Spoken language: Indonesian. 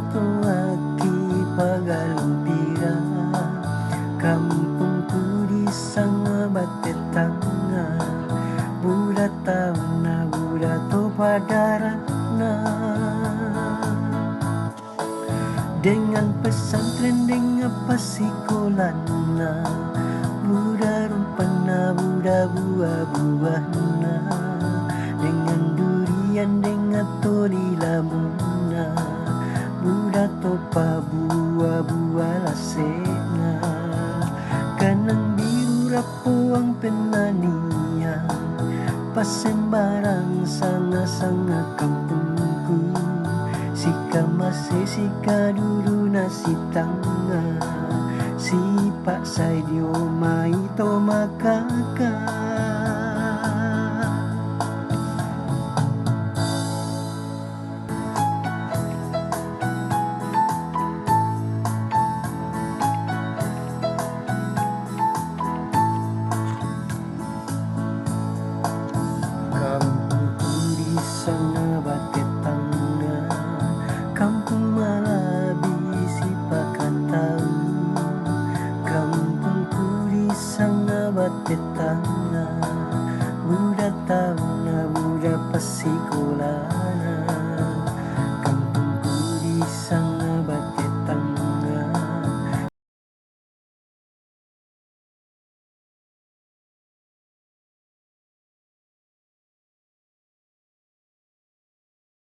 to aki pagalumpira, kampungku di sanga batetanga, buda tauna buda to padarana. Dengan pesantren dengan pasikolana, buda rumpana buda buah-buahna, dengan durian dengan toli lamuna, buda topa buah-buah lasena, kanang biru rapuang penanian, pasembarang sanga-sanga kampungku, sika masih sika dulu nasi tanga, si pak sai dio mai to makaka. Kampungku di sana batetanga, kampung Malabi si pakatau, kampungku di sana batetanga, buda tahu